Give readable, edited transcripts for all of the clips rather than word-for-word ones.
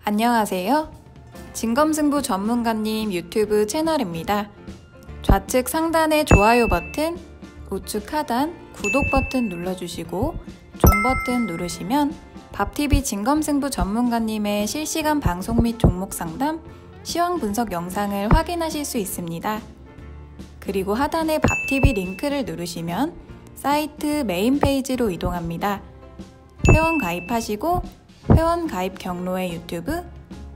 안녕하세요. 진검승부 전문가님 유튜브 채널입니다. 좌측 상단의 좋아요 버튼, 우측 하단 구독 버튼 눌러주시고 종 버튼 누르시면 밥TV 진검승부 전문가님의 실시간 방송 및 종목 상담, 시황 분석 영상을 확인하실 수 있습니다. 그리고 하단의 밥TV 링크를 누르시면 사이트 메인 페이지로 이동합니다. 회원 가입하시고 회원 가입 경로의 유튜브,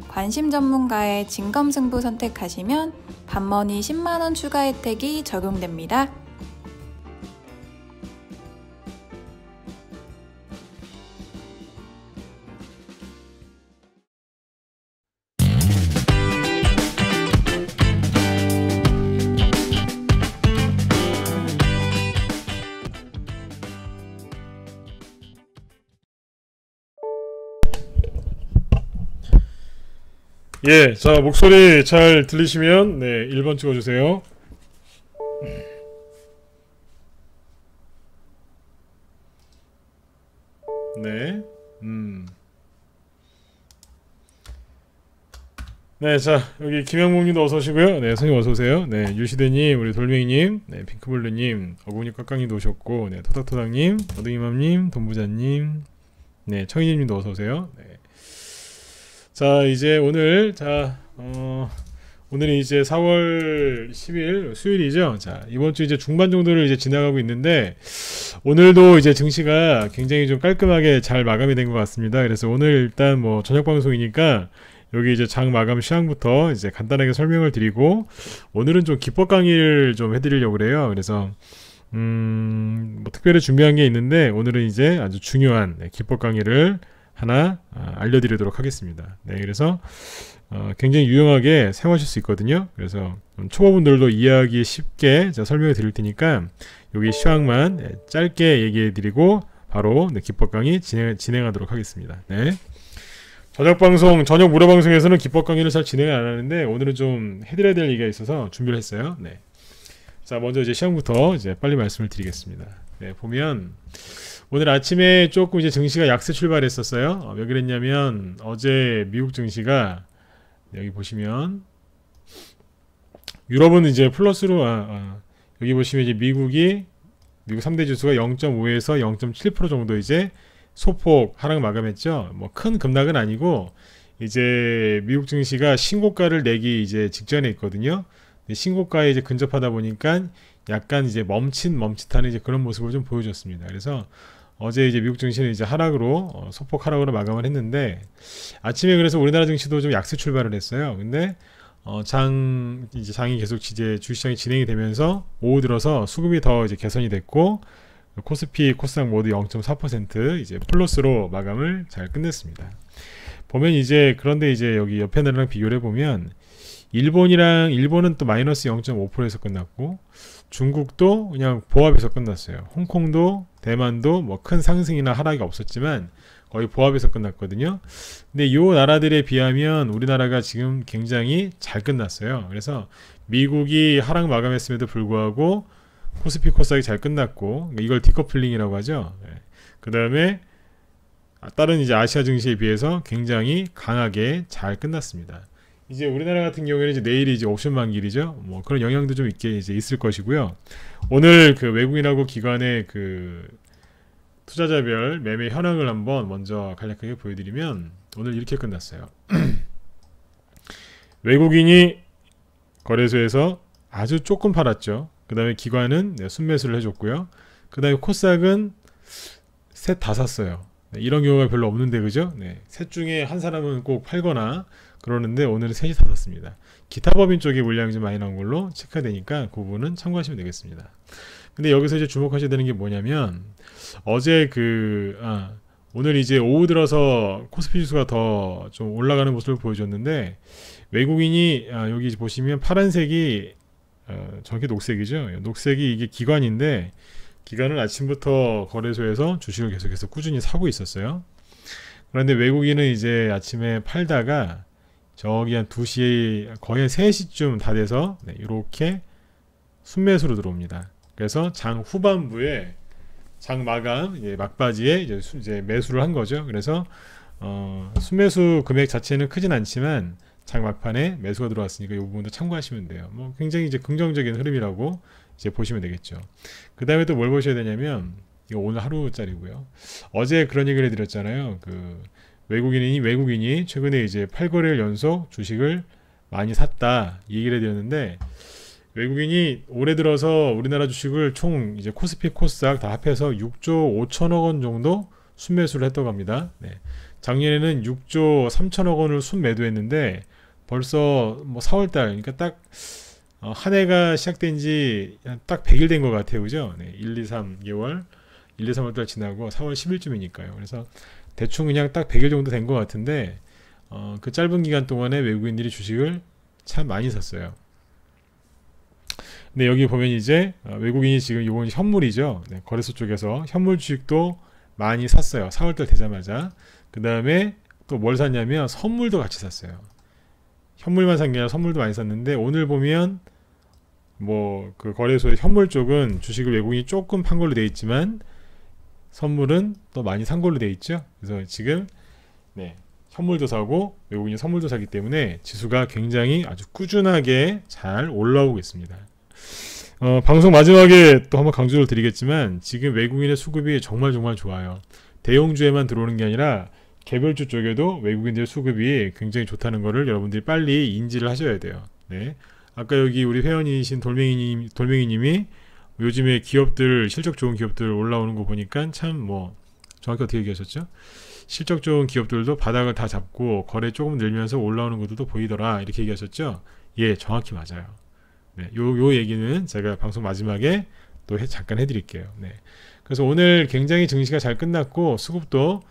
관심 전문가의 진검승부 선택하시면 밥머니 10만원 추가 혜택이 적용됩니다. 예, 자, 목소리 잘 들리시면, 네, 1번 찍어주세요. 네, 네, 자, 여기 김영묵님도 어서오시고요. 네, 선생님 어서오세요. 네, 유시대님, 우리 돌멩이님, 네, 핑크블루님, 어구니 깍깍님도 오셨고, 네, 토닥토닥님, 어둥이맘님, 돈부자님, 네, 청이님도 어서오세요. 네. 자, 이제 오늘, 오늘이 이제 4월 10일 수요일이죠. 자, 이번 주 이제 중반 정도를 이제 지나가고 있는데, 오늘도 이제 증시가 굉장히 좀 깔끔하게 잘 마감이 된 것 같습니다. 그래서 오늘 일단 뭐 저녁 방송이니까, 여기 이제 장 마감 시황부터 이제 간단하게 설명을 드리고, 오늘은 좀 기법 강의를 좀 해드리려고 그래요. 그래서, 뭐 특별히 준비한 게 있는데, 오늘은 이제 아주 중요한 기법 강의를 하나 알려드리도록 하겠습니다. 네, 그래서 굉장히 유용하게 사용하실 수 있거든요. 그래서 초보분들도 이해하기 쉽게 제가 설명해 드릴 테니까 여기 시황만 짧게 얘기해 드리고 바로 기법 강의 진행하도록 하겠습니다. 네. 저녁 무료 방송에서는 기법 강의를 잘 진행을 안 하는데 오늘은 좀 해드려야 될 얘기가 있어서 준비를 했어요. 네. 자, 먼저 이제 시황부터 이제 빨리 말씀을 드리겠습니다. 네, 보면 오늘 아침에 조금 이제 증시가 약세 출발했었어요. 왜 그랬냐면 어제 미국 증시가 여기 보시면 유럽은 이제 플러스로 여기 보시면 이제 미국 3대 지수가 0.5에서 0.7% 정도 이제 소폭 하락 마감했죠. 뭐 큰 급락은 아니고 이제 미국 증시가 신고가를 내기 이제 직전에 있거든요. 신고가에 이제 근접하다 보니까 약간 이제 멈칫하는 이제 그런 모습을 좀 보여줬습니다. 그래서 어제 이제 미국 증시는 이제 하락으로 소폭 하락으로 마감을 했는데 아침에 그래서 우리나라 증시도 좀 약세 출발을 했어요. 근데 장이 계속 이제 주시장이 진행이 되면서 오후 들어서 수급이 더 이제 개선이 됐고 코스피, 코스닥 모두 0.4% 이제 플러스로 마감을 잘 끝냈습니다. 보면 이제 그런데 이제 여기 옆에 나라랑 비교를 해보면 일본은 또 마이너스 0.5%에서 끝났고 중국도 그냥 보합에서 끝났어요. 홍콩도 대만도 뭐 큰 상승이나 하락이 없었지만 거의 보합에서 끝났거든요. 근데 이 나라들에 비하면 우리나라가 지금 굉장히 잘 끝났어요. 그래서 미국이 하락 마감했음에도 불구하고 코스피 코스닥이 잘 끝났고 이걸 디커플링이라고 하죠. 그 다음에 다른 이제 아시아 증시에 비해서 굉장히 강하게 잘 끝났습니다. 이제 우리나라 같은 경우에는 이제 내일이 이제 옵션 만기이죠. 뭐 그런 영향도 좀 이제 있을 것이고요. 오늘 그 외국인하고 기관의 그 투자자별 매매 현황을 한번 먼저 간략하게 보여드리면 오늘 이렇게 끝났어요. 외국인이 거래소에서 아주 조금 팔았죠. 그 다음에 기관은 순매수를 해줬고요. 그 다음에 코스닥은 셋 다 샀어요. 이런 경우가 별로 없는데 그죠? 셋 중에 한 사람은 꼭 팔거나 그러는데 오늘은 셋이 다 샀습니다. 기타 법인 쪽에 물량이 좀 많이 나온 걸로 체크가 되니까 그 부분은 참고하시면 되겠습니다. 근데 여기서 이제 주목하셔야 되는 게 뭐냐면 어제 오늘 이제 오후 들어서 코스피 지수가 더 좀 올라가는 모습을 보여줬는데 외국인이 여기 보시면 파란색이 저게 녹색이죠. 녹색이 이게 기관인데 기관은 아침부터 거래소에서 주식을 계속해서 꾸준히 사고 있었어요. 그런데 외국인은 이제 아침에 팔다가 저기 한 2시 거의 3시쯤 다 돼서 이렇게 순매수로 들어옵니다. 그래서 장 후반부에 장 마감 막바지에 이제 매수를 한 거죠. 그래서 순매수 금액 자체는 크진 않지만 장 막판에 매수가 들어왔으니까 이 부분도 참고하시면 돼요. 뭐 굉장히 이제 긍정적인 흐름이라고 이제 보시면 되겠죠. 그 다음에 또 뭘 보셔야 되냐면 이거 오늘 하루짜리고요. 어제 그런 얘기를 해드렸잖아요. 그 외국인이 최근에 이제 8거래일 연속 주식을 많이 샀다 이 얘기를 해드렸는데, 외국인이 올해 들어서 우리나라 주식을 총 이제 코스피 코스닥 다 합해서 6조 5천억 원 정도 순매수를 했다고 합니다. 네. 작년에는 6조 3천억 원을 순매도했는데 벌써 뭐 4월달, 그러니까 딱 한 해가 시작된 지 딱 100일 된 것 같아요. 그죠? 네. 1, 2, 3개월 1, 2, 3월달 지나고 4월 10일쯤이니까요. 그래서 대충 그냥 딱 100일 정도 된 것 같은데 그 짧은 기간 동안에 외국인들이 주식을 참 많이 샀어요. 근데 여기 보면 이제 외국인이 지금 이건 현물이죠. 네, 거래소 쪽에서 현물 주식도 많이 샀어요. 4월달 되자마자. 그 다음에 또 뭘 샀냐면 선물도 같이 샀어요. 현물만 산 게 아니라 선물도 많이 샀는데, 오늘 보면 뭐 그 거래소의 현물 쪽은 주식을 외국인이 조금 판 걸로 돼 있지만 선물은 또 많이 산 걸로 돼 있죠. 그래서 지금 네, 현물도 사고 외국인이 선물도 사기 때문에 지수가 굉장히 아주 꾸준하게 잘 올라오고 있습니다. 방송 마지막에 또 한번 강조를 드리겠지만 지금 외국인의 수급이 정말 좋아요. 대형주에만 들어오는 게 아니라 개별주 쪽에도 외국인들의 수급이 굉장히 좋다는 거를 여러분들이 빨리 인지를 하셔야 돼요. 네. 아까 여기 우리 회원이신 돌멩이님이 요즘에 기업들, 실적 좋은 기업들 올라오는 거 보니까 참 뭐 정확히 어떻게 얘기하셨죠? 실적 좋은 기업들도 바닥을 다 잡고 거래 조금 늘면서 올라오는 것들도 보이더라, 이렇게 얘기하셨죠? 예, 정확히 맞아요. 네, 요 얘기는 제가 방송 마지막에 또 잠깐 해드릴게요. 네. 그래서 오늘 굉장히 증시가 잘 끝났고 수급도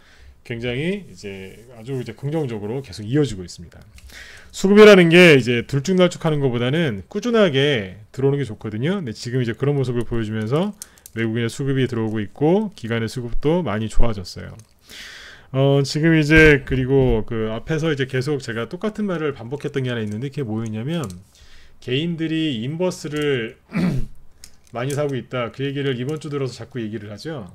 굉장히 이제 아주 이제 긍정적으로 계속 이어지고 있습니다. 수급이라는 게 이제 들쭉날쭉하는 것보다는 꾸준하게 들어오는 게 좋거든요. 근데 지금 이제 그런 모습을 보여주면서 외국인의 수급이 들어오고 있고 기관의 수급도 많이 좋아졌어요. 지금 이제 그리고 그 앞에서 이제 계속 제가 똑같은 말을 반복했던 게 하나 있는데, 그게 뭐였냐면 개인들이 인버스를 많이 사고 있다, 그 얘기를 이번 주 들어서 자꾸 얘기를 하죠.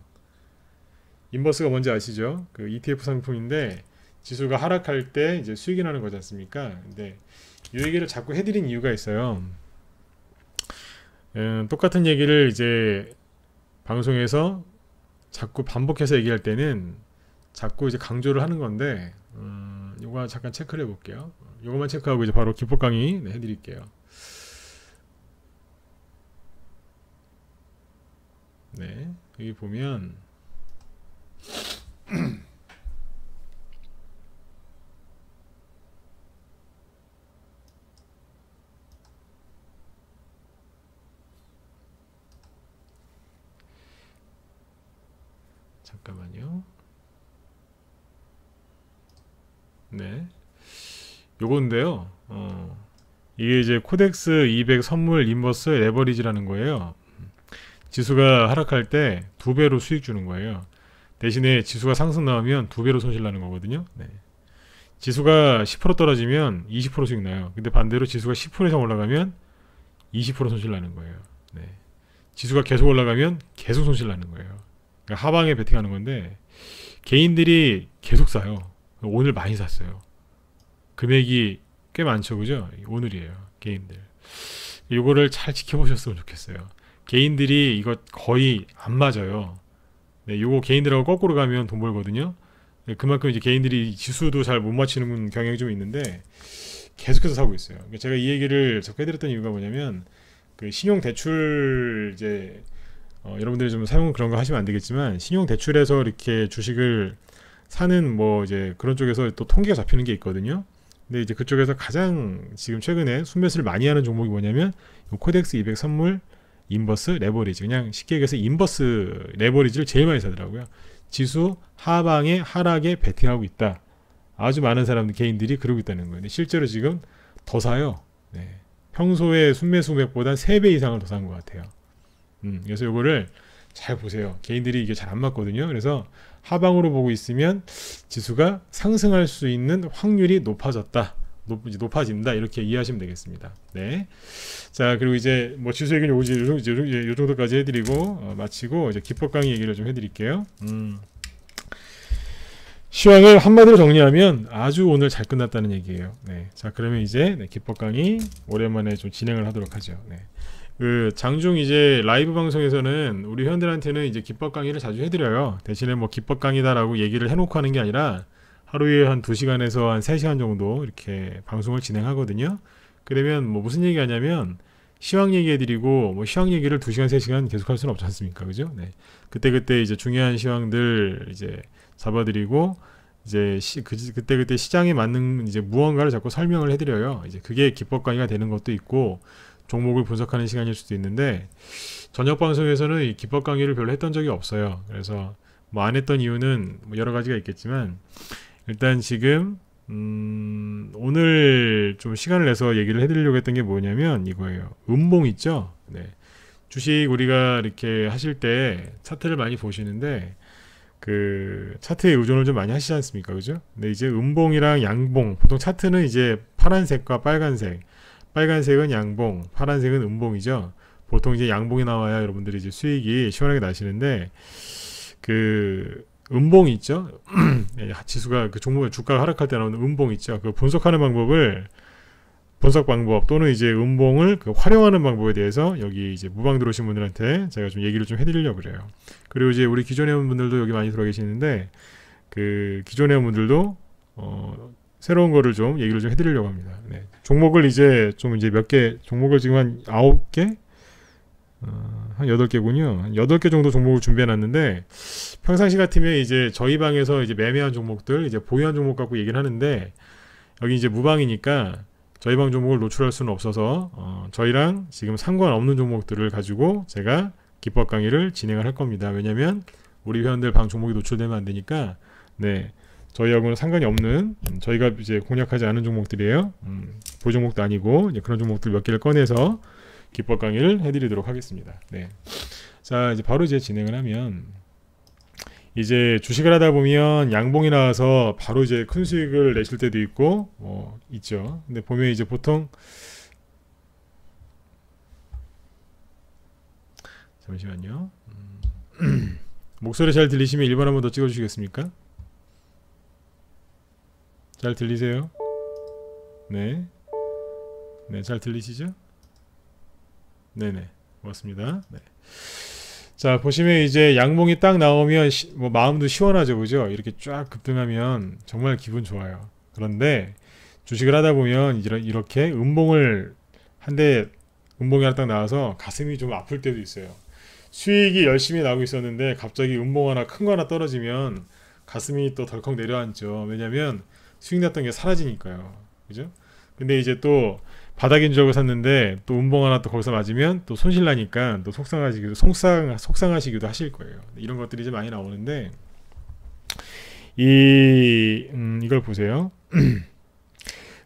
인버스가 뭔지 아시죠? 그 ETF 상품인데 지수가 하락할 때 이제 수익이 나는 거지 않습니까? 근데 이 얘기를 자꾸 해드린 이유가 있어요. 똑같은 얘기를 이제 방송에서 자꾸 반복해서 얘기할 때는 자꾸 이제 강조를 하는 건데, 요거 잠깐 체크를 해볼게요. 요거만 체크하고 이제 바로 기법 강의 해드릴게요. 네, 여기 보면 잠깐만요. 네, 요건데요. 이게 이제 코덱스 200 선물 인버스 레버리지라는 거예요. 지수가 하락할 때 2배로 수익 주는 거예요. 대신에 지수가 상승 나오면 2배로 손실 나는 거거든요. 네. 지수가 10% 떨어지면 20% 수익 나요. 근데 반대로 지수가 10% 이상 올라가면 20% 손실 나는 거예요. 네. 지수가 계속 올라가면 계속 손실 나는 거예요. 그러니까 하방에 베팅하는 건데, 개인들이 계속 사요. 오늘 많이 샀어요. 금액이 꽤 많죠, 그죠? 오늘이에요, 개인들. 이거를 잘 지켜보셨으면 좋겠어요. 개인들이 이거 거의 안 맞아요. 네, 요거 개인들하고 거꾸로 가면 돈 벌거든요. 네, 그만큼 이제 개인들이 지수도 잘 못 맞추는 경향이 좀 있는데 계속해서 사고 있어요. 제가 이 얘기를 자꾸 해드렸던 이유가 뭐냐면, 그 신용 대출 이제 여러분들이 좀 사용 그런 거 하시면 안 되겠지만, 신용 대출에서 이렇게 주식을 사는 뭐 이제 그런 쪽에서 또 통계가 잡히는 게 있거든요. 근데 이제 그쪽에서 가장 지금 최근에 순매수를 많이 하는 종목이 뭐냐면 요 코덱스 200 선물 인버스 레버리지, 그냥 쉽게 얘기해서 인버스 레버리지를 제일 많이 사더라고요. 지수 하방에 하락에 베팅하고 있다. 아주 많은 사람들, 개인들이 그러고 있다는 거예요. 근데 실제로 지금 더 사요. 네. 평소에 순매수 금액보다 3배 이상을 더 산 것 같아요. 그래서 이거를 잘 보세요. 개인들이 이게 잘 안 맞거든요. 그래서 하방으로 보고 있으면 지수가 상승할 수 있는 확률이 높아진다, 이렇게 이해하시면 되겠습니다. 네. 자, 그리고 이제 뭐 지수 얘기는 요 정도까지 해드리고 마치고 이제 기법 강의 얘기를 좀 해드릴게요. 시황을 한마디로 정리하면 아주 오늘 잘 끝났다는 얘기예요. 네. 자, 그러면 이제 기법 강의 오랜만에 좀 진행을 하도록 하죠. 네. 그 장중 이제 라이브 방송에서는 우리 회원들한테는 이제 기법 강의를 자주 해드려요. 대신에 뭐 기법 강의다라고 얘기를 해놓고 하는 게 아니라 하루에 한 2시간에서 한 3시간 정도 이렇게 방송을 진행하거든요. 그러면 뭐 무슨 얘기 하냐면 시황 얘기해드리고 뭐 시황 얘기를 2시간 3시간 계속 할 수는 없지 않습니까? 그죠? 네. 그때 이제 중요한 시황들 이제 잡아드리고 이제 그때 시장에 맞는 이제 무언가를 자꾸 설명을 해드려요. 이제 그게 기법 강의가 되는 것도 있고 종목을 분석하는 시간일 수도 있는데 저녁 방송에서는 이 기법 강의를 별로 했던 적이 없어요. 그래서 뭐 안 했던 이유는 뭐 여러 가지가 있겠지만 일단 지금 오늘 좀 시간을 내서 얘기를 해드리려고 했던 게 뭐냐면 이거예요. 음봉 있죠? 네. 주식 우리가 이렇게 하실 때 차트를 많이 보시는데 그 차트에 의존을 좀 많이 하시지 않습니까? 그죠? 근데 이제 음봉이랑 양봉, 보통 차트는 이제 파란색과 빨간색, 빨간색은 양봉, 파란색은 음봉이죠. 보통 이제 양봉이 나와야 여러분들이 이제 수익이 시원하게 나시는데 그 음봉 있죠? 지수가 그 종목의 주가가 하락할 때 나오는 음봉 있죠? 그 분석 방법 또는 이제 음봉을 그 활용하는 방법에 대해서 여기 이제 무방 들어오신 분들한테 제가 좀 얘기를 좀 해드리려고 그래요. 그리고 이제 우리 기존 회원분들도 여기 많이 들어와 계시는데 그 기존 회원분들도 새로운 거를 좀 얘기를 좀 해드리려고 합니다. 네. 종목을 이제 좀 이제 몇 개 종목을 지금 한 9개 한 8개군요. 한 8개 정도 종목을 준비해 놨는데 평상시 같으면 이제 저희 방에서 이제 매매한 종목들 이제 보유한 종목 갖고 얘기를 하는데 여기 이제 무방이니까 저희 방 종목을 노출할 수는 없어서 저희랑 지금 상관없는 종목들을 가지고 제가 기법 강의를 진행을 할 겁니다. 왜냐면 우리 회원들 방 종목이 노출되면 안 되니까 네 저희하고는 상관이 없는 저희가 이제 공략하지 않은 종목들이에요. 보유 종목도 아니고 이제 그런 종목들 몇 개를 꺼내서 기법 강의를 해드리도록 하겠습니다. 네. 자 이제 바로 이제 진행을 하면 이제 주식을 하다 보면 양봉이 나와서 바로 이제 큰 수익을 내실 때도 있고 있죠. 근데 보면 이제 보통 잠시만요. 목소리 잘 들리시면 1번 한번 더 찍어주시겠습니까? 잘 들리세요? 네. 네, 잘 들리시죠? 네네. 고맙습니다. 네. 자 보시면 이제 양봉이 딱 나오면 뭐 마음도 시원하죠, 그죠? 이렇게 쫙 급등하면 정말 기분 좋아요. 그런데 주식을 하다 보면 이렇게 음봉을 한데 음봉이 하나 딱 나와서 가슴이 좀 아플 때도 있어요. 수익이 열심히 나오고 있었는데 갑자기 음봉 하나 큰 거 하나 떨어지면 가슴이 또 덜컥 내려앉죠. 왜냐면 수익 났던 게 사라지니까요, 그죠? 근데 이제 또 바닥인 줄 알고 샀는데 또 음봉 하나 또 거기서 맞으면 또 손실 나니까 또 속상하시기도 하실 거예요. 이런 것들이 이제 많이 나오는데 이걸 보세요.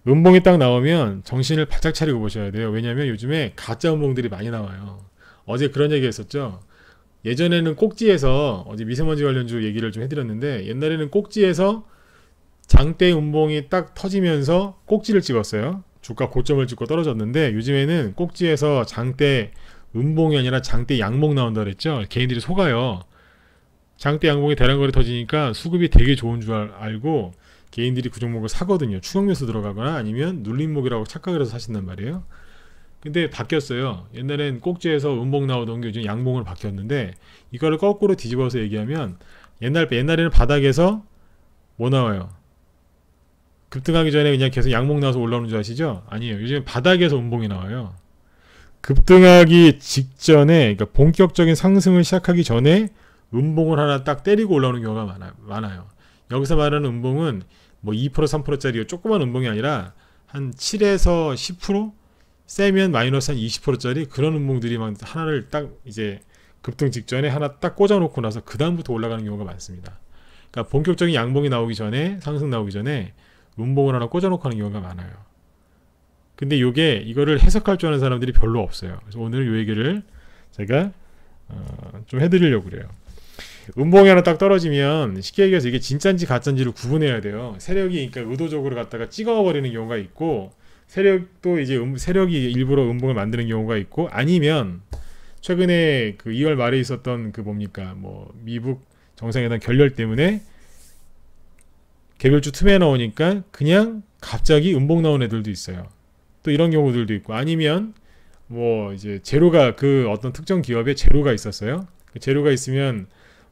음봉이 딱 나오면 정신을 바짝 차리고 보셔야 돼요. 왜냐하면 요즘에 가짜 음봉들이 많이 나와요. 어제 그런 얘기 했었죠. 예전에는 꼭지에서 어제 미세먼지 관련주 얘기를 좀 해드렸는데 옛날에는 꼭지에서 장대 음봉이 딱 터지면서 꼭지를 찍었어요. 주가 고점을 찍고 떨어졌는데 요즘에는 꼭지에서 장대 음봉이 아니라 장대 양봉 나온다 그랬죠. 개인들이 속아요. 장대 양봉이 대량거래 터지니까 수급이 되게 좋은 줄 알고 개인들이 그 종목을 사거든요. 추격매수 들어가거나 아니면 눌림목이라고 착각을 해서 사신단 말이에요. 근데 바뀌었어요. 옛날엔 꼭지에서 음봉 나오던 게 요즘 양봉으로 바뀌었는데 이거를 거꾸로 뒤집어서 얘기하면 옛날에는 바닥에서 뭐 나와요? 급등하기 전에 그냥 계속 양봉 나와서 올라오는 줄 아시죠? 아니에요. 요즘 바닥에서 음봉이 나와요. 급등하기 직전에, 그러니까 본격적인 상승을 시작하기 전에 음봉을 하나 딱 때리고 올라오는 경우가 많아요. 여기서 말하는 음봉은 뭐 2% 3%짜리 조그만 음봉이 아니라 한 7에서 10% 세면 마이너스 한 20%짜리 그런 음봉들이 막 하나를 딱 이제 급등 직전에 하나 딱 꽂아놓고 나서 그 다음부터 올라가는 경우가 많습니다. 그러니까 본격적인 양봉이 나오기 전에 상승 나오기 전에 음봉을 하나 꽂아놓고 하는 경우가 많아요. 근데 이거를 해석할 줄 아는 사람들이 별로 없어요. 그래서 오늘 이 얘기를 제가 좀 해드리려고 그래요. 음봉이 하나 딱 떨어지면 쉽게 얘기해서 이게 진짜인지 가짜인지를 구분해야 돼요. 세력이 그러니까 의도적으로 갖다가 찍어버리는 경우가 있고 세력도 이제 세력이 일부러 음봉을 만드는 경우가 있고 아니면 최근에 그 2월 말에 있었던 그 뭡니까 뭐 미북 정상회담 결렬 때문에 개별주 틈에 나오니까 그냥 갑자기 음봉 나온 애들도 있어요. 또 이런 경우들도 있고, 아니면 뭐 이제 재료가 그 어떤 특정 기업에 재료가 있었어요. 그 재료가 있으면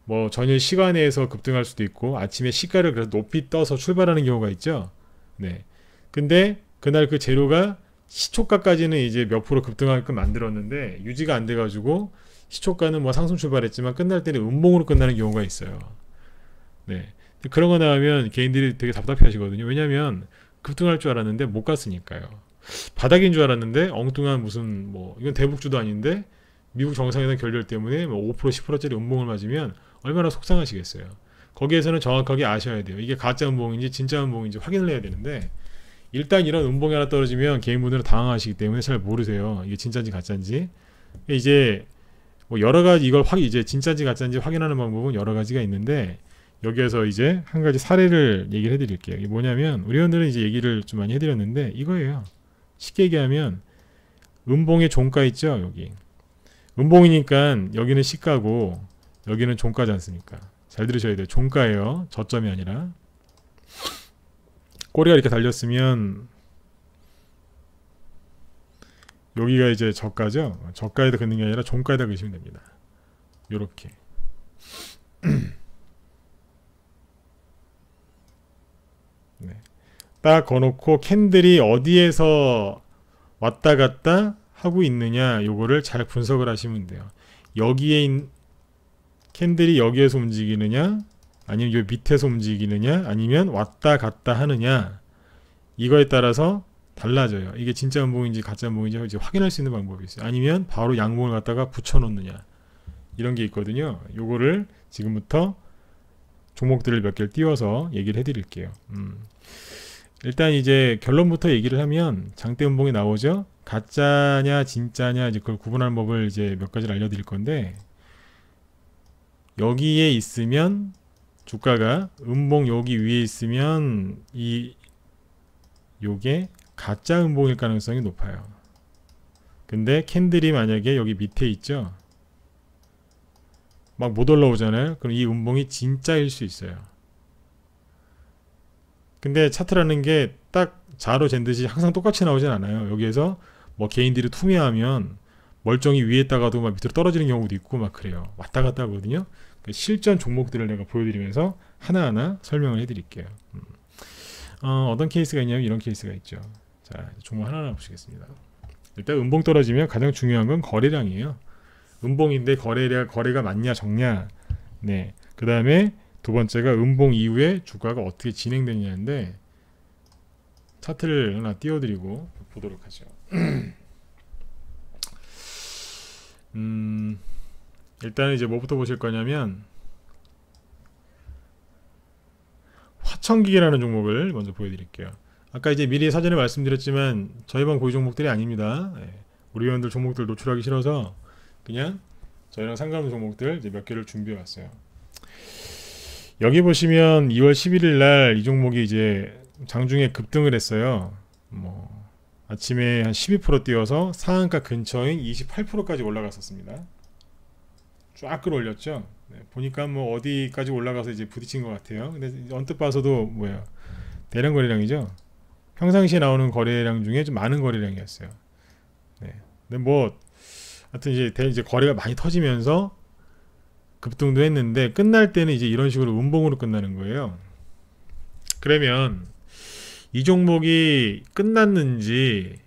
뭐 전일 시간에서 급등할 수도 있고, 아침에 시가를 그래서 높이 떠서 출발하는 경우가 있죠. 네. 근데 그날 그 재료가 시초가까지는 이제 몇 프로 급등하게끔 만들었는데 유지가 안 돼가지고 시초가는 뭐 상승 출발했지만 끝날 때는 음봉으로 끝나는 경우가 있어요. 네. 그런 거 나오면 개인들이 되게 답답해 하시거든요. 왜냐면 급등할 줄 알았는데 못 갔으니까요. 바닥인 줄 알았는데 엉뚱한 무슨 뭐 이건 대북주도 아닌데 미국 정상회담 결렬 때문에 뭐 5% 10%짜리 음봉을 맞으면 얼마나 속상하시겠어요. 거기에서는 정확하게 아셔야 돼요. 이게 가짜 음봉인지 진짜 음봉인지 확인을 해야 되는데, 일단 이런 음봉이 하나 떨어지면 개인분들은 당황하시기 때문에 잘 모르세요. 이게 진짜인지 가짜인지. 이제 뭐 여러 가지 이걸 이제 진짜인지 가짜인지 확인하는 방법은 여러 가지가 있는데, 여기에서 이제 한 가지 사례를 얘기를 해드릴게요. 이게 뭐냐면, 우리 회원들은 이제 얘기를 좀 많이 해드렸는데 이거예요. 쉽게 얘기하면 음봉의 종가 있죠. 여기 음봉이니까 여기는 시가고 여기는 종가지 않습니까? 잘 들으셔야 돼요. 종가예요. 저점이 아니라. 꼬리가 이렇게 달렸으면 여기가 이제 저가죠. 저가에다 긋는 게 아니라 종가에다 그시면 됩니다. 요렇게. 네. 딱 거놓고 캔들이 어디에서 왔다 갔다 하고 있느냐, 요거를 잘 분석을 하시면 돼요. 여기에 캔들이 여기에서 움직이느냐, 아니면 요 밑에서 움직이느냐, 아니면 왔다 갔다 하느냐, 이거에 따라서 달라져요. 이게 진짜 음봉인지 가짜 음봉인지 이제 확인할 수 있는 방법이 있어요. 아니면 바로 양봉을 갖다가 붙여놓느냐, 이런 게 있거든요. 요거를 지금부터 종목들을 몇 개를 띄워서 얘기를 해드릴게요. 일단 이제 결론부터 얘기를 하면 장대 음봉이 나오죠. 가짜냐 진짜냐 이제 그걸 구분하는 법을 이제 몇 가지를 알려드릴 건데, 여기에 있으면 주가가 음봉 여기 위에 있으면 요게 가짜 음봉일 가능성이 높아요. 근데 캔들이 만약에 여기 밑에 있죠. 막 못 올라오잖아요. 그럼 이 음봉이 진짜일 수 있어요. 근데 차트라는 게 딱 자로 잰 듯이 항상 똑같이 나오진 않아요. 여기에서 뭐 개인들이 투매하면 멀쩡히 위에 있다가도 막 밑으로 떨어지는 경우도 있고 막 그래요. 왔다 갔다 하거든요. 실전 종목들을 내가 보여드리면서 하나하나 설명을 해드릴게요. 어떤 케이스가 있냐면 이런 케이스가 있죠. 자, 종목 하나하나 보시겠습니다. 일단 음봉 떨어지면 가장 중요한 건 거래량이에요. 음봉인데 거래가 맞냐 적냐. 네. 그 다음에 두 번째가 음봉 이후에 주가가 어떻게 진행되냐인데, 차트를 하나 띄워드리고 보도록 하죠. 일단 이제 뭐부터 보실 거냐면 화천기계라는 종목을 먼저 보여드릴게요. 아까 이제 미리 사전에 말씀드렸지만 저희만 고유 종목들이 아닙니다. 네. 우리 회원들 종목들 노출하기 싫어서 그냥 저희랑 상관없는 종목들 이제 몇 개를 준비해 왔어요. 여기 보시면 2월 11일 날 이 종목이 이제 장중에 급등을 했어요. 뭐 아침에 한 12% 뛰어서 상한가 근처인 28%까지 올라갔었습니다. 쫙 끌어올렸죠. 네, 보니까 뭐 어디까지 올라가서 이제 부딪힌 것 같아요. 근데 언뜻 봐서도 뭐예요? 대량 거래량이죠. 평상시에 나오는 거래량 중에 좀 많은 거래량이었어요. 네. 근데 뭐 하여튼 이제 거래가 많이 터지면서 급등도 했는데 끝날 때는 이제 이런 식으로 음봉으로 끝나는 거예요. 그러면 이 종목이 끝났는지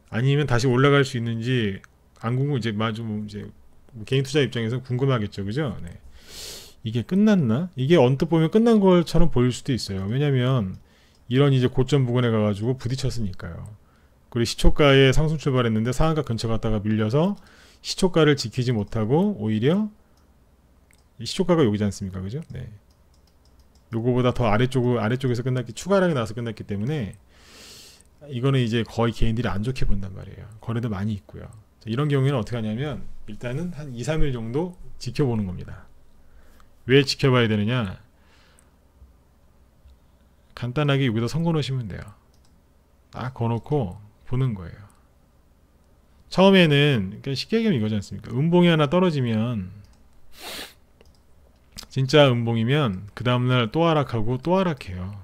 아니면 다시 올라갈 수 있는지 안 궁금, 이제 이제 개인 투자 입장에서 궁금하겠죠, 그죠? 네. 이게 끝났나? 이게 언뜻 보면 끝난 것처럼 보일 수도 있어요. 왜냐면 이런 이제 고점 부근에 가가지고 부딪혔으니까요. 그리고 시초가에 상승 출발했는데 상한가 근처 갔다가 밀려서 시초가를 지키지 못하고 오히려 시초가가 여기지 않습니까, 그죠? 네. 요거보다 더 아래쪽에서 추가량이 나와서 끝났기 때문에 이거는 이제 거의 개인들이 안 좋게 본단 말이에요. 거래도 많이 있고요. 자, 이런 경우에는 어떻게 하냐면 일단은 한 2, 3일 정도 지켜보는 겁니다. 왜 지켜봐야 되느냐? 간단하게 여기다 선거 놓으시면 돼요. 딱 거놓고 보는 거예요. 처음에는 그러니까 쉽게 얘기하면 이거지 않습니까? 음봉이 하나 떨어지면 진짜 음봉이면 그 다음날 또 하락하고 또 하락해요.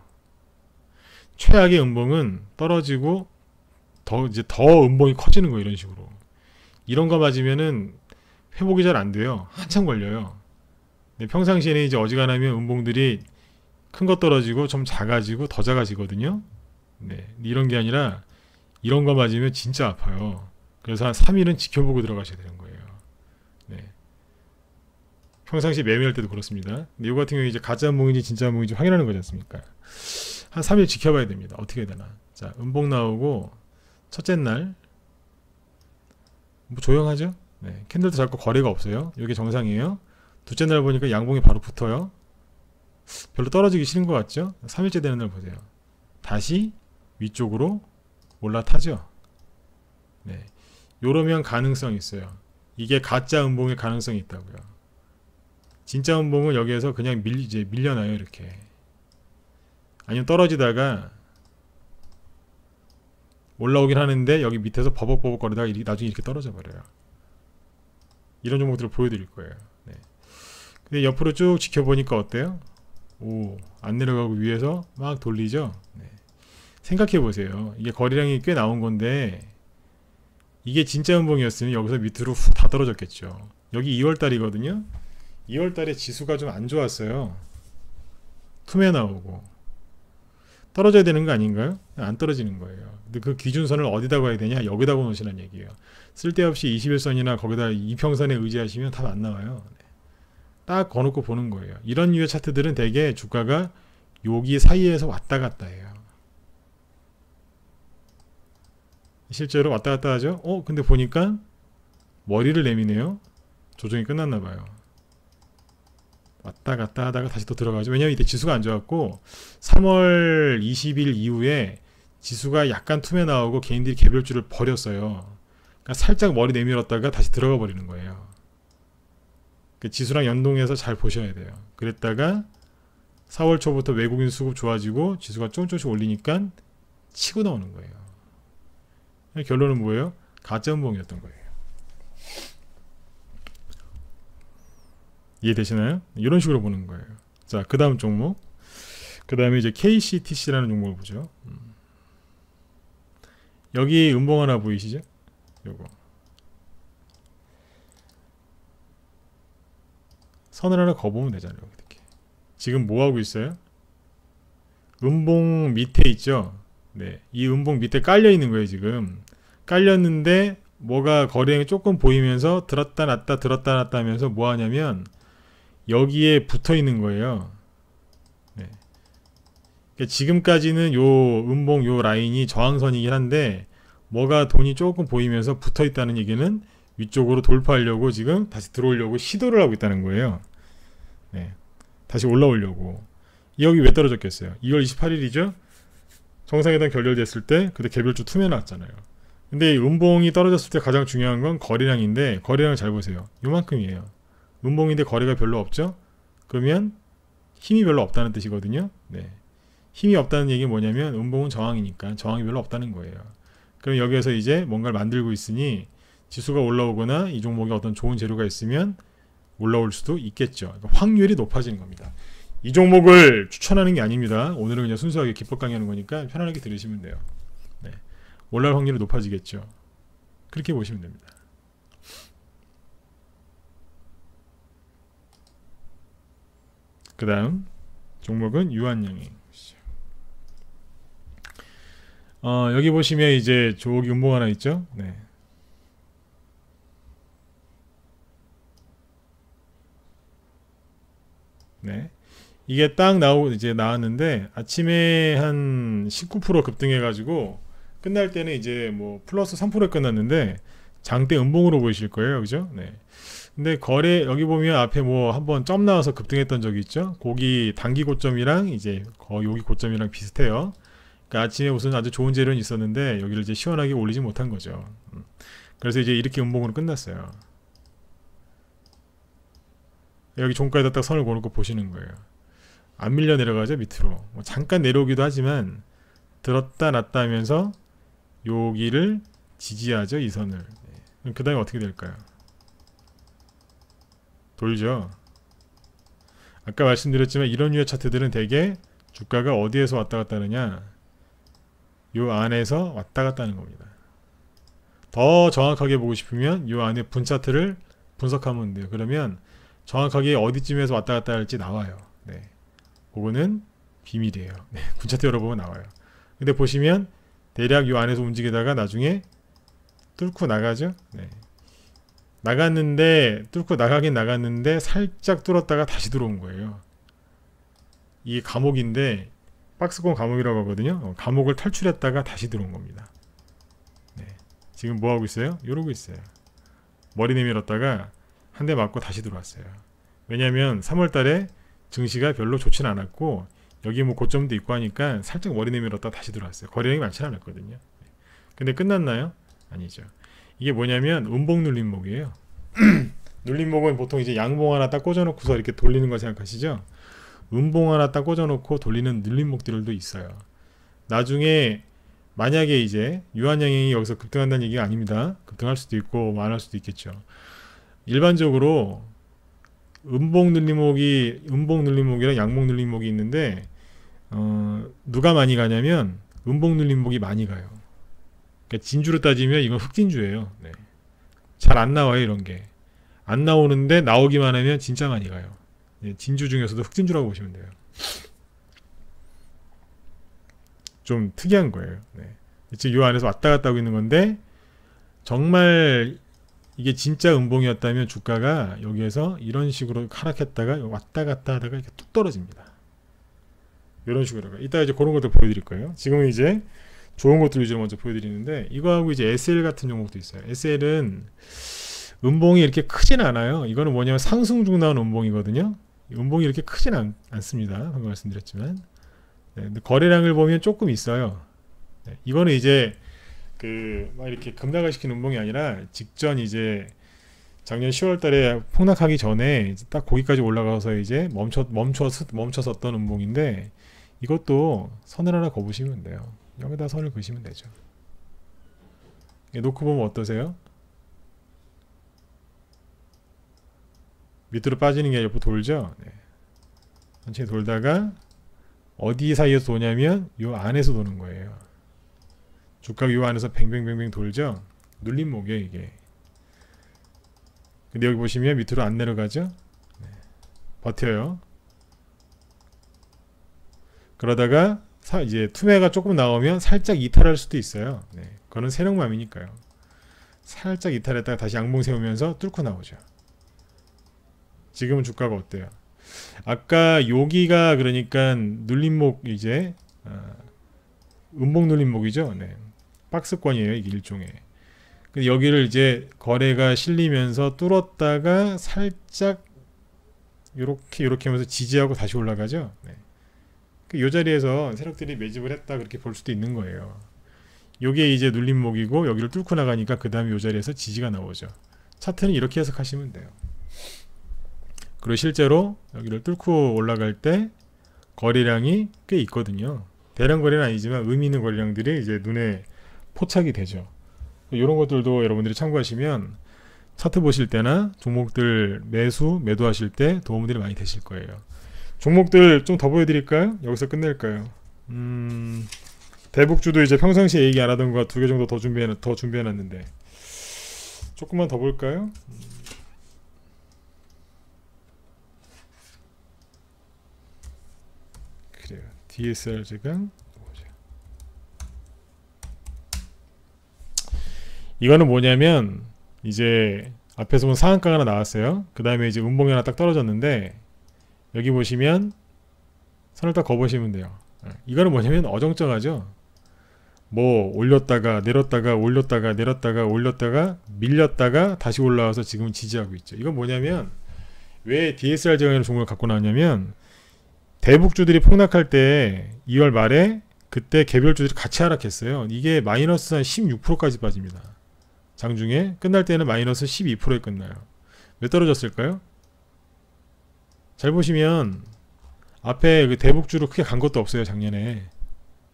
최악의 음봉은 떨어지고 더 음봉이 커지는 거예요. 이런 식으로. 이런 거 맞으면은 회복이 잘 안 돼요. 한참 걸려요. 근데 평상시에는 이제 어지간하면 음봉들이 큰 거 떨어지고 좀 작아지고 더 작아지거든요. 네. 이런 게 아니라 이런 거 맞으면 진짜 아파요. 그래서 한 3일은 지켜보고 들어가셔야 되는 거예요. 네. 평상시 매매할 때도 그렇습니다. 근데 이거 같은 경우에 이제 가짜 음봉인지 진짜 음봉인지 확인하는 거지 않습니까? 한 3일 지켜봐야 됩니다. 어떻게 해야 되나. 자, 음봉 나오고 첫째 날 뭐 조용하죠? 네. 캔들도 자꾸 거래가 없어요. 이게 정상이에요. 둘째 날 보니까 양봉이 바로 붙어요. 별로 떨어지기 싫은 것 같죠? 3일째 되는 날 보세요. 다시 위쪽으로 올라타죠. 네. 요러면 가능성이 있어요. 이게 가짜 음봉의 가능성이 있다고요. 진짜 음봉은 여기에서 그냥 이제 밀려나요. 이렇게. 아니면 떨어지다가 올라오긴 하는데 여기 밑에서 버벅버벅 거리다가 나중에 이렇게 떨어져 버려요. 이런 종목들을 보여드릴 거예요. 네. 근데 옆으로 쭉 지켜보니까 어때요? 오, 안 내려가고 위에서 막 돌리죠. 네. 생각해 보세요. 이게 거래량이 꽤 나온 건데 이게 진짜 음봉이었으면 여기서 밑으로 훅 다 떨어졌겠죠. 여기 2월달이거든요. 2월달에 지수가 좀 안 좋았어요. 투매 나오고 떨어져야 되는 거 아닌가요? 안 떨어지는 거예요. 근데 그 기준선을 어디다 가야 되냐? 여기다 놓으시라는 얘기예요. 쓸데없이 21선이나 거기다 이평선에 의지하시면 답 안 나와요. 네. 딱 거놓고 보는 거예요. 이런 류의 차트들은 대개 주가가 여기 사이에서 왔다 갔다 해요. 실제로 왔다 갔다 하죠. 근데 보니까 머리를 내미네요. 조정이 끝났나 봐요. 왔다 갔다 하다가 다시 또 들어가죠. 왜냐면 이때 지수가 안 좋았고 3월 20일 이후에 지수가 약간 툼에 나오고 개인들이 개별주를 버렸어요. 그러니까 살짝 머리 내밀었다가 다시 들어가 버리는 거예요. 그 지수랑 연동해서 잘 보셔야 돼요. 그랬다가 4월 초부터 외국인 수급 좋아지고 지수가 조금씩 올리니까 치고 나오는 거예요. 결론은 뭐예요? 가짜 음봉이었던 거예요. 이해되시나요? 이런 식으로 보는 거예요. 자, 그 다음 종목. 그 다음에 이제 KCTC라는 종목을 보죠. 여기 음봉 하나 보이시죠? 요거. 선을 하나 거보면 되잖아요. 이렇게. 지금 뭐 하고 있어요? 음봉 밑에 있죠? 네. 이 음봉 밑에 깔려 있는 거예요, 지금. 깔렸는데 뭐가 거래량이 조금 보이면서 들었다 놨다 하면서 뭐 하냐면 여기에 붙어 있는 거예요. 네. 그러니까 지금까지는 요 음봉 요 라인이 저항선이긴 한데 뭐가 돈이 조금 보이면서 붙어 있다는 얘기는 위쪽으로 돌파하려고 지금 다시 들어오려고 시도를 하고 있다는 거예요. 네. 다시 올라오려고. 여기 왜 떨어졌겠어요? 2월 28일이죠? 정상회담 결렬됐을 때 그때 개별주 투매 나왔잖아요. 근데 음봉이 떨어졌을 때 가장 중요한 건 거래량인데 거래량을 잘 보세요. 요만큼이에요. 음봉인데 거래가 별로 없죠? 그러면 힘이 별로 없다는 뜻이거든요. 네. 힘이 없다는 얘기는 뭐냐면 음봉은 저항이니까 저항이 별로 없다는 거예요. 그럼 여기에서 이제 뭔가를 만들고 있으니 지수가 올라오거나 이 종목에 어떤 좋은 재료가 있으면 올라올 수도 있겠죠. 그러니까 확률이 높아지는 겁니다. 이 종목을 추천하는 게 아닙니다. 오늘은 그냥 순수하게 기법 강의하는 거니까 편안하게 들으시면 돼요. 네. 올라올 확률이 높아지겠죠. 그렇게 보시면 됩니다. 그 다음 종목은 유한양행. 여기 보시면 이제 저기 음봉 하나 있죠. 네. 네. 이게 딱 이제 나왔는데 아침에 한 19% 급등해가지고 끝날 때는 이제 뭐 플러스 3%에 끝났는데 장대 음봉으로 보이실 거예요, 그죠? 네. 근데 거래 여기 보면 앞에 뭐 한번 점 나와서 급등했던 적이 있죠. 거기 단기 고점이랑 이제 여기 고점이랑 비슷해요. 그러니까 아침에 우선 아주 좋은 재료는 있었는데 여기를 이제 시원하게 올리지 못한 거죠. 그래서 이제 이렇게 음봉으로 끝났어요. 여기 종가에다 딱 선을 그어놓고 보시는 거예요. 안 밀려 내려가죠, 밑으로. 뭐 잠깐 내려오기도 하지만 들었다 놨다 하면서 여기를 지지하죠, 이 선을. 네. 그 다음에 어떻게 될까요? 돌죠. 아까 말씀드렸지만 이런 류의 차트들은 대개 주가가 어디에서 왔다 갔다 하느냐, 요 안에서 왔다 갔다 하는 겁니다. 더 정확하게 보고 싶으면 요 안에 분 차트를 분석하면 돼요. 그러면 정확하게 어디쯤에서 왔다 갔다 할지 나와요. 네. 그거는 비밀이에요. 네. 분 차트 열어보면 나와요. 근데 보시면 대략 요 안에서 움직이다가 나중에 뚫고 나가죠. 네. 나갔는데 뚫고 나가긴 나갔는데 살짝 뚫었다가 다시 들어온 거예요. 이게 감옥인데 박스권 감옥이라고 하거든요. 감옥을 탈출했다가 다시 들어온 겁니다. 네. 지금 뭐 하고 있어요? 이러고 있어요. 머리 내밀었다가 한 대 맞고 다시 들어왔어요. 왜냐하면 3월달에 증시가 별로 좋지는 않았고 여기 뭐 고점도 있고 하니까 살짝 머리 내밀었다 다시 들어왔어요. 거래량이 많지는 않았거든요. 근데 끝났나요? 아니죠. 이게 뭐냐면 음봉 눌림목이에요. 눌림목은 보통 이제 양봉 하나 딱 꽂아놓고서 이렇게 돌리는 거 생각하시죠? 음봉 하나 딱 꽂아놓고 돌리는 눌림목들도 있어요. 나중에 만약에 이제 유한양행이 여기서 급등한다는 얘기가 아닙니다. 급등할 수도 있고 안 할 수도 있겠죠. 일반적으로 음봉 눌림목이랑 양봉 눌림목이 있는데 누가 많이 가냐면 음봉 눌림목이 많이 가요. 그러니까 진주로 따지면 이건 흑진주예요. 네. 잘 안 나와요. 이런 게 안 나오는데 나오기만 하면 진짜 많이 가요. 네. 진주 중에서도 흑진주라고 보시면 돼요. 좀 특이한 거예요. 네. 지금 요 안에서 왔다 갔다 하고 있는 건데 정말 이게 진짜 음봉이었다면 주가가 여기에서 이런 식으로 하락했다가 왔다 갔다 하다가 이렇게 뚝 떨어집니다. 이런 식으로. 이따 이제 그런 것도 보여드릴 거예요. 지금은 이제 좋은 것들 위주로 먼저 보여드리는데 이거하고 이제 SL 같은 종목도 있어요. SL은 음봉이 이렇게 크진 않아요. 이거는 뭐냐면 상승 중 나온 음봉이거든요. 음봉이 이렇게 크진 않습니다. 방금 말씀드렸지만. 네, 근데 거래량을 보면 조금 있어요. 네, 이거는 이제 막 이렇게 급락을 시킨 음봉이 아니라 직전 이제 작년 10월 달에 폭락하기 전에 딱 거기까지 올라가서 이제 멈춰섰던 음봉인데 이것도 선을 하나 그어보시면 돼요. 여기다 선을 그으시면 되죠. 놓고 보면 어떠세요? 밑으로 빠지는 게 옆으로 돌죠? 네. 천천히 돌다가 어디 사이에서 도냐면 요 안에서 도는 거예요. 주가가 요 안에서 뱅뱅뱅뱅 돌죠? 눌림목이에요 이게. 근데 여기 보시면 밑으로 안 내려가죠? 네. 버텨요. 그러다가 이제 투매가 조금 나오면 살짝 이탈할 수도 있어요. 네. 그거는 세력맘이니까요. 살짝 이탈했다가 다시 양봉 세우면서 뚫고 나오죠. 지금은 주가가 어때요? 아까 여기가 그러니까 눌림목 이제 음봉 눌림목이죠. 네. 박스권이에요. 이게 일종의. 근데 여기를 이제 거래가 실리면서 뚫었다가 살짝 요렇게 하면서 지지하고 다시 올라가죠. 네. 이 자리에서 세력들이 매집을 했다 그렇게 볼 수도 있는 거예요. 요게 이제 눌림목이고 여기를 뚫고 나가니까 그 다음에 요 자리에서 지지가 나오죠. 차트는 이렇게 해석하시면 돼요. 그리고 실제로 여기를 뚫고 올라갈 때 거래량이 꽤 있거든요. 대량 거래는 아니지만 의미 있는 거래량들이 이제 눈에 포착이 되죠. 이런 것들도 여러분들이 참고하시면 차트 보실 때나 종목들 매도하실 때 도움들이 많이 되실 거예요. 종목들 좀 더 보여드릴까요? 여기서 끝낼까요? 대북주도 이제 평상시에 얘기 안 하던 거 2개 정도 더 준비해놨는데 조금만 더 볼까요? 그래요. DSR 제가 이거는 뭐냐면 이제 앞에서 본 상한가가 하나 나왔어요. 그 다음에 이제 음봉이 하나 딱 떨어졌는데 여기 보시면 선을 딱 그어보시면 돼요. 이거는 뭐냐면 어정쩡하죠. 뭐 올렸다가 내렸다가 올렸다가 내렸다가 올렸다가 밀렸다가 다시 올라와서 지금 지지하고 있죠. 이건 뭐냐면 왜 DSR 제형의 종목을 갖고 나왔냐면 대북주들이 폭락할 때 2월 말에 그때 개별주들이 같이 하락했어요. 이게 마이너스 한 16%까지 빠집니다. 장중에 끝날 때는 마이너스 12%에 끝나요. 왜 떨어졌을까요? 잘 보시면 앞에 그 대북주로 크게 간 것도 없어요. 작년에.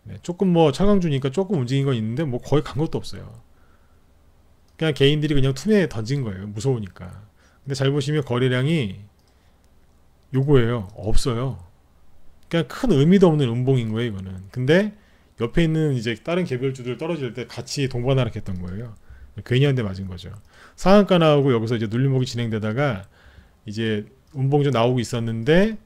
네, 조금 뭐 차강주니까 조금 움직인 건 있는데 뭐 거의 간 것도 없어요. 그냥 개인들이 그냥 투매에 던진 거예요. 무서우니까. 근데 잘 보시면 거래량이 요거예요. 없어요. 그냥 큰 의미도 없는 음봉인 거예요. 이거는. 근데 옆에 있는 이제 다른 개별주들 떨어질 때 같이 동반하락했던 거예요. 괜히 한 대 맞은 거죠. 상한가 나오고 여기서 이제 눌림목이 진행되다가 이제 운봉이 좀 나오고 있었는데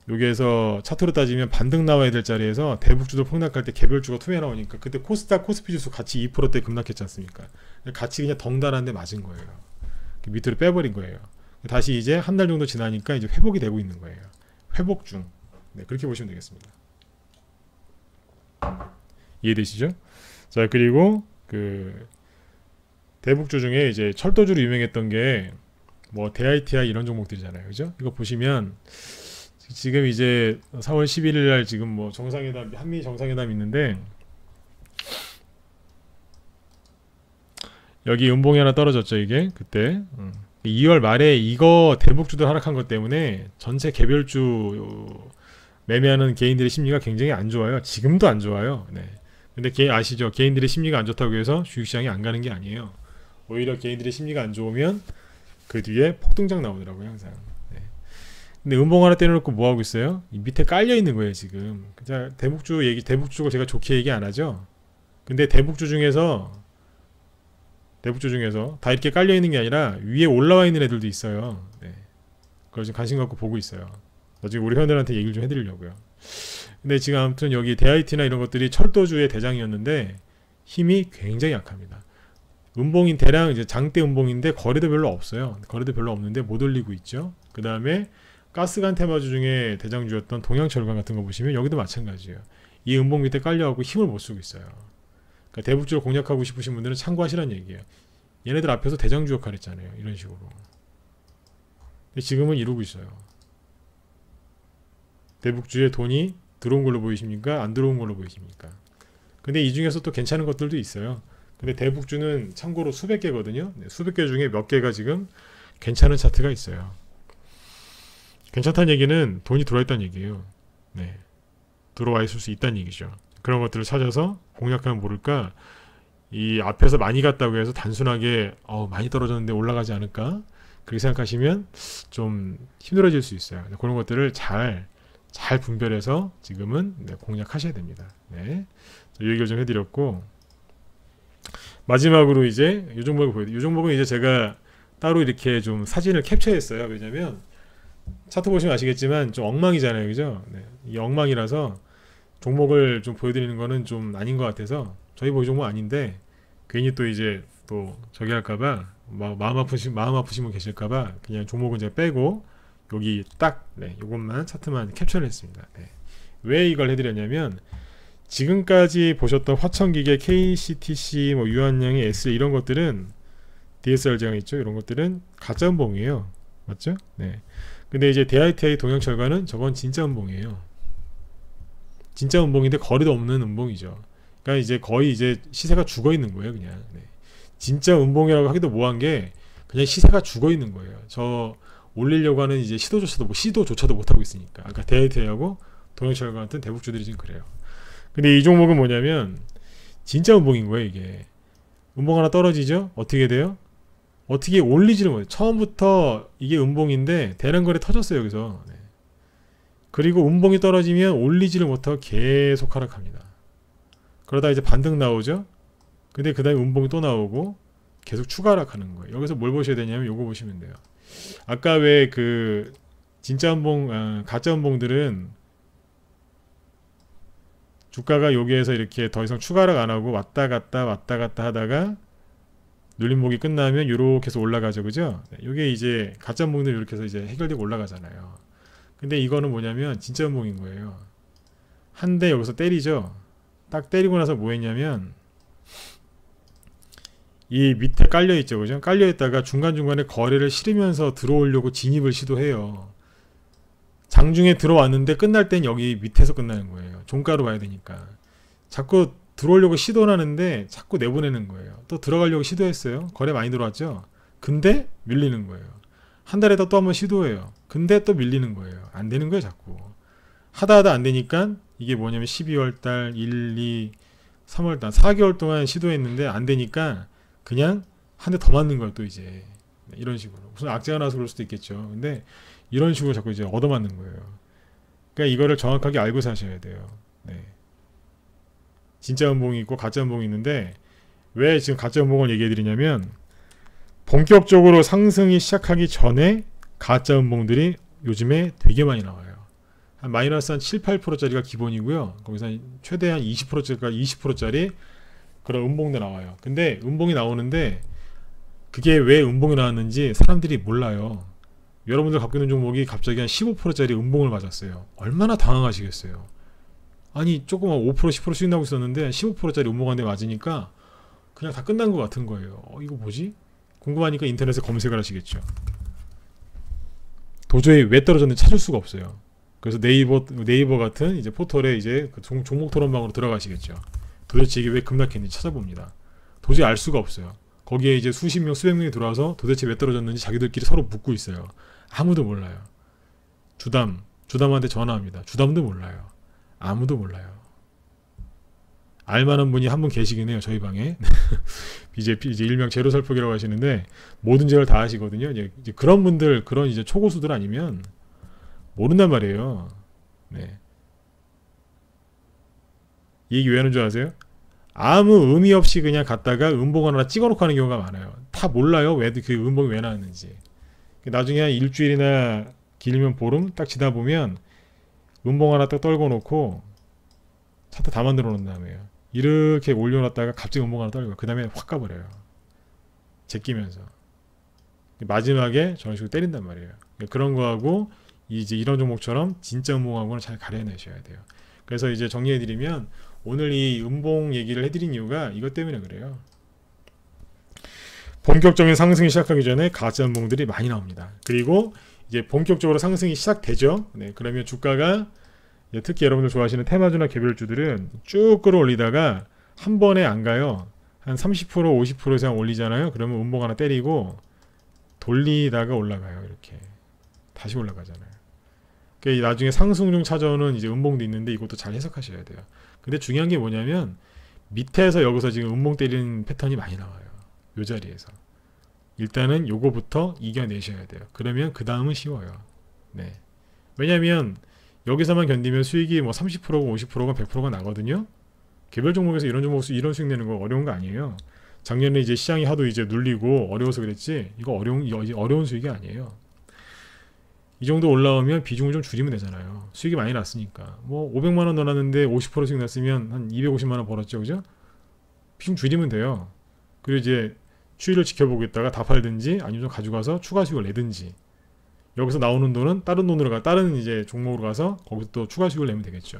여기에서 차트로 따지면 반등 나와야 될 자리에서 대북주도 폭락할 때 개별주가 투매 나오니까 그때 코스닥 코스피 지수 같이 2%대 급락했지 않습니까? 같이 그냥 덩달아한데 맞은 거예요. 밑으로 빼버린 거예요. 다시 이제 한 달 정도 지나니까 이제 회복이 되고 있는 거예요. 회복 중. 네, 그렇게 보시면 되겠습니다. 이해되시죠? 자, 그리고 그 대북주 중에 이제 철도주로 유명했던 게 뭐 DITI 이런 종목들이잖아요. 그죠? 이거 보시면 지금 이제 4월 11일 날 지금 뭐 정상회담, 한미 정상회담 있는데 여기 음봉이 하나 떨어졌죠, 이게 그때 2월 말에 이거 대북주들 하락한 것 때문에 전체 개별주 매매하는 개인들의 심리가 굉장히 안 좋아요. 지금도 안 좋아요. 네. 근데 아시죠? 개인들의 심리가 안 좋다고 해서 주식시장이 안 가는 게 아니에요. 오히려 개인들의 심리가 안 좋으면 그 뒤에 폭등장 나오더라고요, 항상. 네. 근데 음봉 하나 떼놓고 뭐 하고 있어요? 이 밑에 깔려 있는 거예요, 지금. 자, 대북주가 제가 좋게 얘기 안 하죠. 근데 대북주 중에서 다 이렇게 깔려 있는 게 아니라 위에 올라와 있는 애들도 있어요. 네. 그걸 지금 관심 갖고 보고 있어요. 나중에 우리 회원들한테 얘기를 좀 해드리려고요. 근데 지금 아무튼 여기 DIT나 이런 것들이 철도주의 대장이었는데 힘이 굉장히 약합니다. 음봉인 대량 이제 장대 음봉인데 거래도 별로 없어요. 거래도 별로 없는데 못 올리고 있죠. 그 다음에 가스관 테마주 중에 대장주였던 동양철강 같은 거 보시면 여기도 마찬가지예요. 이 음봉 밑에 깔려가고 힘을 못 쓰고 있어요. 그러니까 대북주를 공략하고 싶으신 분들은 참고하시라는 얘기예요. 얘네들 앞에서 대장주 역할 했잖아요. 이런 식으로. 근데 지금은 이러고 있어요. 대북주에 돈이 들어온 걸로 보이십니까? 안 들어온 걸로 보이십니까? 근데 이 중에서 또 괜찮은 것들도 있어요. 근데 대북주는 참고로 수백 개거든요. 네, 수백 개 중에 몇 개가 지금 괜찮은 차트가 있어요. 괜찮다는 얘기는 돈이 들어와 있다는 얘기예요. 네. 들어와 있을 수 있다는 얘기죠. 그런 것들을 찾아서 공략하면 모를까, 이 앞에서 많이 갔다고 해서 단순하게 많이 떨어졌는데 올라가지 않을까 그렇게 생각하시면 좀 힘들어질 수 있어요. 그런 것들을 잘 분별해서 지금은 공략하셔야 됩니다. 네. 이 얘기를 좀 해드렸고, 마지막으로 이제 이 종목을 보여드릴게요. 이 종목은 이제 제가 따로 이렇게 좀 사진을 캡처했어요. 왜냐면 차트 보시면 아시겠지만 좀 엉망이잖아요, 그죠? 네. 이 엉망이라서 종목을 좀 보여드리는 거는 좀 아닌 것 같아서, 저희 보이 종목 아닌데 괜히 또 이제 또 저기 할까봐 마음 아프신 분 계실까봐 그냥 종목은 제가 빼고 여기 딱 요것만 차트만 캡처를 했습니다. 네. 왜 이걸 해드렸냐면 지금까지 보셨던 화천기계, KCTC, 뭐 유한양의 S 이런 것들은 DSR 제한 있죠. 이런 것들은 가짜 음봉이에요. 맞죠? 네. 근데 이제 DITI 동양철과는 저건 진짜 음봉이에요. 진짜 음봉인데 거리도 없는 음봉이죠. 그러니까 이제 거의 이제 시세가 죽어 있는 거예요, 그냥. 네. 진짜 음봉이라고 하기도 뭐한 게 그냥 시세가 죽어 있는 거예요. 저 올리려고 하는 이제 시도조차도 못 하고 있으니까. 아까 DITI하고 동양철과 같은 대북주들이 지금 그래요. 근데 이 종목은 뭐냐면 진짜 음봉인 거예요, 이게. 음봉 하나 떨어지죠? 어떻게 돼요? 어떻게 올리지를 못해요. 처음부터 이게 음봉인데 대량거래 터졌어요, 여기서. 네. 그리고 음봉이 떨어지면 올리지를 못하고 계속 하락합니다. 그러다 이제 반등 나오죠? 근데 그 다음에 음봉이 또 나오고 계속 추가 하락하는 거예요. 여기서 뭘 보셔야 되냐면 요거 보시면 돼요. 아까 왜 그 진짜 음봉, 가짜 음봉들은 주가가 여기에서 이렇게 더 이상 추가 하락 안 하고 왔다 갔다 하다가 눌림목이 끝나면 이렇게 해서 올라가죠, 그죠? 이게 이제 가짜 음봉들 이렇게 해서 이제 해결되고 올라가잖아요. 근데 이거는 뭐냐면 진짜 음봉인 거예요. 한 대 여기서 때리죠. 딱 때리고 나서 뭐 했냐면 이 밑에 깔려 있죠, 그죠? 깔려 있다가 중간중간에 거래를 실으면서 들어오려고 진입을 시도해요. 장중에 들어왔는데 끝날 땐 여기 밑에서 끝나는 거예요. 종가로 봐야 되니까. 자꾸 들어오려고 시도를 하는데 자꾸 내보내는 거예요. 또 들어가려고 시도했어요. 거래 많이 들어왔죠. 근데 밀리는 거예요. 한 달에다 또 한번 시도해요. 근데 또 밀리는 거예요. 안 되는 거예요, 자꾸. 하다 안 되니까 이게 뭐냐면 12월달, 1, 2, 3월달 4개월 동안 시도했는데 안 되니까 그냥 한 대 더 맞는 거예요, 또 이제. 이런 식으로. 무슨 악재가 나서 그럴 수도 있겠죠. 근데 이런 식으로 자꾸 이제 얻어맞는 거예요. 그러니까 이거를 정확하게 알고 사셔야 돼요. 네. 진짜 음봉이 있고 가짜 음봉이 있는데 왜 지금 가짜 음봉을 얘기해 드리냐면 본격적으로 상승이 시작하기 전에 가짜 음봉들이 요즘에 되게 많이 나와요. 한 마이너스 한 7, 8%짜리가 기본이고요. 거기서 최대한 20%짜리 그런 음봉도 나와요. 근데 음봉이 나오는데 그게 왜 음봉이 나왔는지 사람들이 몰라요. 여러분들 갖고 있는 종목이 갑자기 한 15%짜리 음봉을 맞았어요. 얼마나 당황하시겠어요. 아니 조금 5% 10% 수익 나고 있었는데 15%짜리 음봉 한 대 맞으니까 그냥 다 끝난 것 같은 거예요. 이거 뭐지? 궁금하니까 인터넷에 검색을 하시겠죠. 도저히 왜 떨어졌는지 찾을 수가 없어요. 그래서 네이버 같은 이제 포털에 이제 그 종목 토론방으로 들어가시겠죠. 도대체 이게 왜 급락했는지 찾아봅니다. 도저히 알 수가 없어요. 거기에 이제 수십 명, 수백 명이 들어와서 도대체 왜 떨어졌는지 자기들끼리 서로 묻고 있어요. 아무도 몰라요. 주담한테 전화합니다. 주담도 몰라요. 아무도 몰라요. 알만한 분이 한 분 계시긴 해요. 저희 방에. 이제 일명 제로설폭이라고 하시는데 모든 제를 다 하시거든요. 이제 그런 분들, 그런 이제 초고수들 아니면 모른단 말이에요. 네. 이 얘기 왜 하는 줄 아세요? 아무 의미 없이 그냥 갔다가 음봉 하나 찍어놓고 하는 경우가 많아요. 다 몰라요. 왜 그 음봉이 왜 나왔는지. 나중에 한 일주일이나 길면 보름 딱 지나 보면 음봉 하나 딱 떨궈 놓고 차트 다 만들어 놓은 다음에요. 이렇게 올려놨다가 갑자기 음봉 하나 떨고 그 다음에 확 가버려요. 제끼면서 마지막에 저런 식으로 때린단 말이에요. 그런 거하고 이제 이런 종목처럼 진짜 음봉하고는 잘 가려내셔야 돼요. 그래서 이제 정리해드리면 오늘 이 음봉 얘기를 해드린 이유가 이것 때문에 그래요. 본격적인 상승이 시작하기 전에 가짜 음봉들이 많이 나옵니다. 그리고 이제 본격적으로 상승이 시작되죠. 네, 그러면 주가가 특히 여러분들 좋아하시는 테마주나 개별주들은 쭉 끌어올리다가 한 번에 안 가요. 한 30% 50% 이상 올리잖아요. 그러면 음봉 하나 때리고 돌리다가 올라가요. 이렇게 다시 올라가잖아요. 그러니까 나중에 상승 중 찾아오는 이제 음봉도 있는데 이것도 잘 해석하셔야 돼요. 근데 중요한 게 뭐냐면 밑에서 여기서 지금 음봉 때리는 패턴이 많이 나와요. 이 자리에서 일단은 요거부터 이겨내셔야 돼요. 그러면 그 다음은 쉬워요. 네. 왜냐면 여기서만 견디면 수익이 뭐 30%가 50%가 100%가 나거든요. 개별 종목에서 이런 이런 수익 내는 거 어려운 거 아니에요. 작년에 이제 시장이 하도 이제 눌리고 어려워서 그랬지 이거 어려운 수익이 아니에요. 이 정도 올라오면 비중을 좀 줄이면 되잖아요. 수익이 많이 났으니까. 뭐 500만 원 넣어놨는데 50% 수익 났으면 한 250만 원 벌었죠. 그죠? 비중 줄이면 돼요. 그리고 이제 추이를 지켜보고 있다가 다 팔든지 아니면 좀 가져가서 추가 수익을 내든지 여기서 나오는 돈은 다른 돈으로 다른 이제 종목으로 가서 거기서 또 추가 수익을 내면 되겠죠.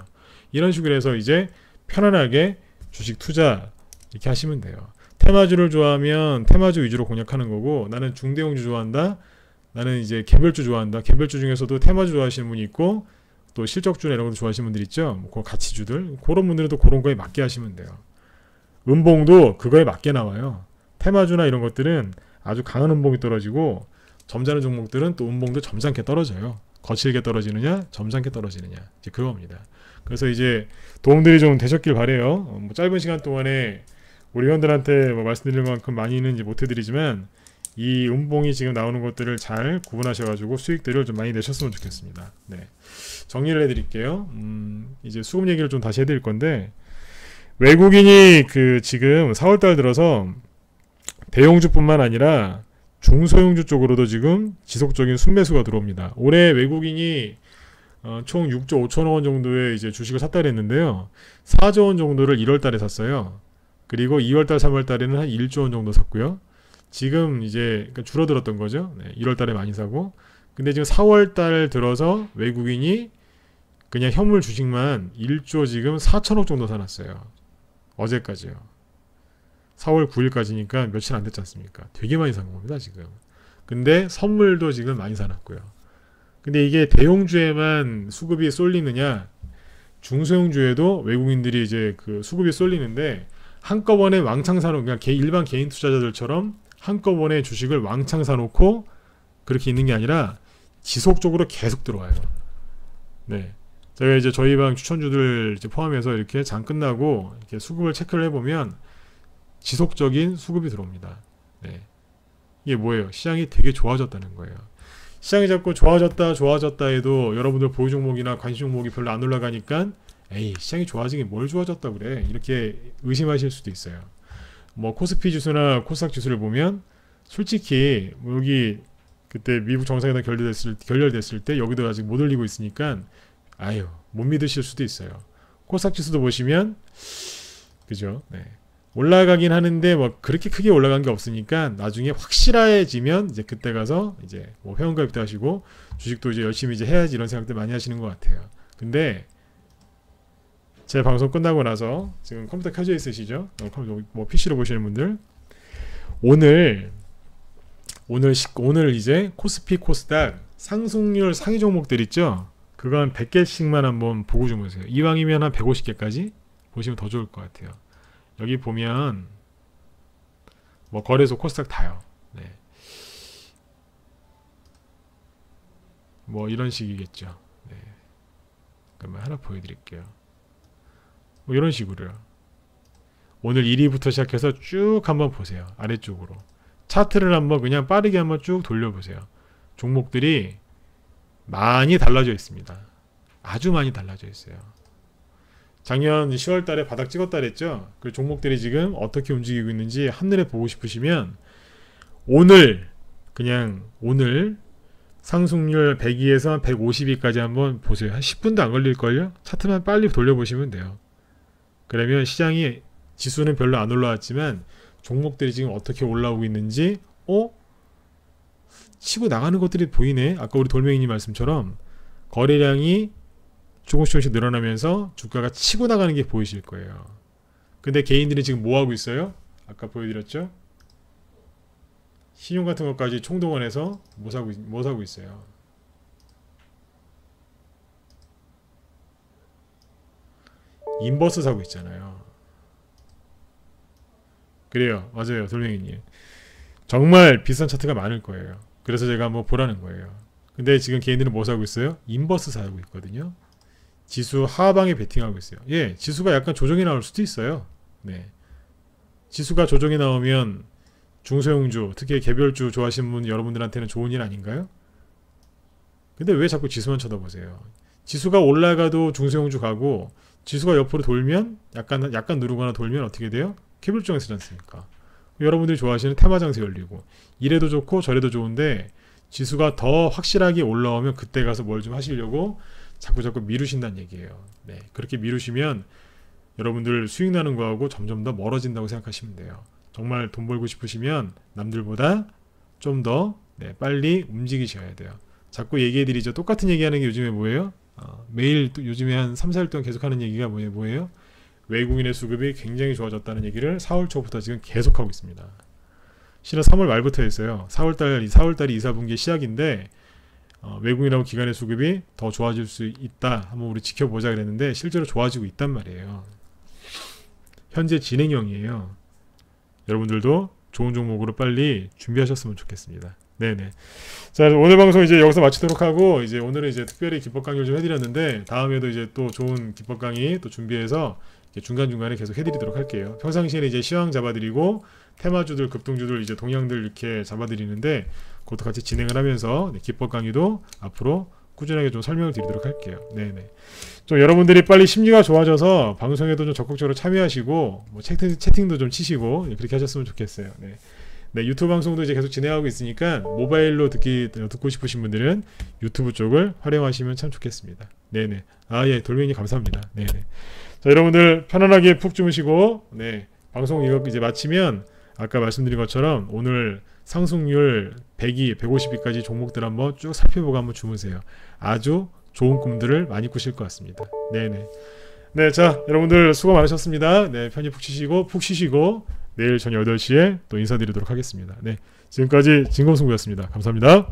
이런 식으로 해서 이제 편안하게 주식 투자 이렇게 하시면 돼요. 테마주를 좋아하면 테마주 위주로 공략하는 거고 나는 중대형주 좋아한다. 나는 이제 개별주 좋아한다. 개별주 중에서도 테마주 좋아하시는 분이 있고 또 실적주나 이런 것도 좋아하시는 분들 있죠. 뭐 가치주들 그런 분들은 또 그런 거에 맞게 하시면 돼요. 음봉도 그거에 맞게 나와요. 테마주나 이런 것들은 아주 강한 음봉이 떨어지고 점잖은 종목들은 또 음봉도 점잖게 떨어져요. 거칠게 떨어지느냐 점잖게 떨어지느냐 이제 그겁니다. 그래서 이제 도움들이 좀 되셨길 바래요. 뭐 짧은 시간 동안에 우리 회원들한테 뭐 말씀드릴 만큼 많이는 이제 못 해드리지만 이 음봉이 지금 나오는 것들을 잘 구분하셔가지고 수익들을 좀 많이 내셨으면 좋겠습니다. 네. 정리를 해드릴게요. 이제 수급 얘기를 좀 다시 해드릴 건데 외국인이 그 지금 4월달 들어서 대형주뿐만 아니라 중소형주 쪽으로도 지금 지속적인 순매수가 들어옵니다. 올해 외국인이 총 6조 5천억 원 정도의 이제 주식을 샀다 그랬는데요. 4조 원 정도를 1월 달에 샀어요. 그리고 2월 달, 3월 달에는 한 1조 원 정도 샀고요. 지금 이제 그러니까 줄어들었던 거죠. 네, 1월 달에 많이 사고. 근데 지금 4월 달 들어서 외국인이 그냥 현물 주식만 1조 지금 4천억 정도 사놨어요. 어제까지요. 4월 9일까지니까 며칠 안 됐지 않습니까? 되게 많이 산 겁니다, 지금. 근데 선물도 지금 많이 사놨고요. 근데 이게 대형주에만 수급이 쏠리느냐, 중소형주에도 외국인들이 이제 그 수급이 쏠리는데, 한꺼번에 왕창 사놓은, 그냥 일반 개인 투자자들처럼 한꺼번에 주식을 왕창 사놓고 그렇게 있는 게 아니라 지속적으로 계속 들어와요. 네. 제가 이제 저희 방 추천주들 이제 포함해서 이렇게 장 끝나고 이렇게 수급을 체크를 해보면 지속적인 수급이 들어옵니다. 네. 이게 뭐예요? 시장이 되게 좋아졌다는 거예요. 시장이 자꾸 좋아졌다 해도 여러분들 보유 종목이나 관심 종목이 별로 안 올라가니까 에이, 시장이 좋아진 게 뭘 좋아졌다 그래, 이렇게 의심하실 수도 있어요. 뭐 코스피 지수나 코스닥 지수를 보면 솔직히 뭐 여기 그때 미국 정상회담 결렬됐을 때 여기도 아직 못 올리고 있으니까 아유, 못 믿으실 수도 있어요. 코스닥 지수도 보시면 그죠? 네. 올라가긴 하는데 뭐 그렇게 크게 올라간 게 없으니까 나중에 확실해지면 이제 그때 가서 이제 뭐 회원가입도 하시고 주식도 이제 열심히 이제 해야지 이런 생각들 많이 하시는 것 같아요. 근데 제 방송 끝나고 나서 지금 컴퓨터 켜져 있으시죠? 뭐 PC로 보시는 분들 오늘 이제 코스피 코스닥 상승률 상위 종목들 있죠? 그거 한 100개씩만 한번 보고 주무세요. 이왕이면 한 150개까지 보시면 더 좋을 것 같아요. 여기 보면 뭐 거래소 코스닥 다요. 네. 뭐 이런 식이겠죠. 네. 그러면 하나 보여드릴게요. 뭐 이런 식으로요. 오늘 1위부터 시작해서 쭉 한번 보세요. 아래쪽으로 차트를 한번 그냥 빠르게 한번 쭉 돌려보세요. 종목들이 많이 달라져 있습니다. 아주 많이 달라져 있어요. 작년 10월 달에 바닥 찍었다 그랬죠? 그 종목들이 지금 어떻게 움직이고 있는지 한눈에 보고 싶으시면 오늘 상승률 102에서 152까지 한번 보세요. 한 10분도 안 걸릴걸요? 차트만 빨리 돌려보시면 돼요. 그러면 시장이 지수는 별로 안 올라왔지만 종목들이 지금 어떻게 올라오고 있는지 치고 나가는 것들이 보이네. 아까 우리 돌멩이님 말씀처럼 거래량이 조금씩 늘어나면서 주가가 치고 나가는 게 보이실 거예요. 근데 개인들이 지금 뭐 하고 있어요? 아까 보여드렸죠? 신용 같은 것까지 총동원해서 뭐 사고 있어요? 인버스 사고 있잖아요. 그래요. 맞아요. 돌멩이님. 정말 비싼 차트가 많을 거예요. 그래서 제가 한번 보라는 거예요. 근데 지금 개인들은 뭐 사고 있어요? 인버스 사고 있거든요. 지수 하방에 베팅하고 있어요. 예, 지수가 약간 조정이 나올 수도 있어요. 네. 지수가 조정이 나오면 중소형주, 특히 개별주 좋아하시는 분 여러분들한테는 좋은 일 아닌가요? 근데 왜 자꾸 지수만 쳐다보세요? 지수가 올라가도 중소형주 가고 지수가 옆으로 돌면 약간 누르거나 돌면 어떻게 돼요? 개별주가 쓰지 않습니까? 여러분들이 좋아하시는 테마장세 열리고 이래도 좋고 저래도 좋은데 지수가 더 확실하게 올라오면 그때 가서 뭘 좀 하시려고 자꾸 미루신다는 얘기예요. 네, 그렇게 미루시면 여러분들 수익 나는 거하고 점점 더 멀어진다고 생각하시면 돼요. 정말 돈 벌고 싶으시면 남들보다 좀 더 빨리 움직이셔야 돼요. 자꾸 얘기해드리죠. 똑같은 얘기하는 게 요즘에 뭐예요? 매일 또 요즘에 한 3, 4일 동안 계속 하는 얘기가 뭐예요? 외국인의 수급이 굉장히 좋아졌다는 얘기를 4월 초부터 지금 계속하고 있습니다. 실은 3월 말부터 했어요. 4월달이 2, 4분기 시작인데 외국인하고 기관의 수급이 더 좋아질 수 있다. 한번 우리 지켜보자 그랬는데 실제로 좋아지고 있단 말이에요. 현재 진행형이에요. 여러분들도 좋은 종목으로 빨리 준비하셨으면 좋겠습니다. 네네. 자, 오늘 방송 이제 여기서 마치도록 하고 이제 오늘은 이제 특별히 기법 강의를 좀 해드렸는데 다음에도 이제 또 좋은 기법 강의 또 준비해서 중간중간에 계속 해드리도록 할게요. 평상시에는 이제 시황 잡아드리고 테마주들, 급등주들, 이제 동향들 이렇게 잡아드리는데 그것도 같이 진행을 하면서 기법 강의도 앞으로 꾸준하게 좀 설명을 드리도록 할게요. 네네. 좀 여러분들이 빨리 심리가 좋아져서 방송에도 좀 적극적으로 참여하시고 뭐 채팅도 좀 치시고 그렇게 하셨으면 좋겠어요. 네. 네, 유튜브 방송도 이제 계속 진행하고 있으니까 모바일로 듣고 싶으신 분들은 유튜브 쪽을 활용하시면 참 좋겠습니다. 네네. 예, 돌멩이 감사합니다. 네네. 자, 여러분들 편안하게 푹 주무시고, 네, 방송 이거 이제 마치면 아까 말씀드린 것처럼 오늘 상승률 102, 150위까지 종목들 한번 쭉 살펴보고 한번 주무세요. 아주 좋은 꿈들을 많이 꾸실 것 같습니다. 네네. 네, 자, 여러분들 수고 많으셨습니다. 네, 편히 푹 쉬시고 내일 저녁 8시에 또 인사드리도록 하겠습니다. 네, 지금까지 진검승부였습니다. 감사합니다.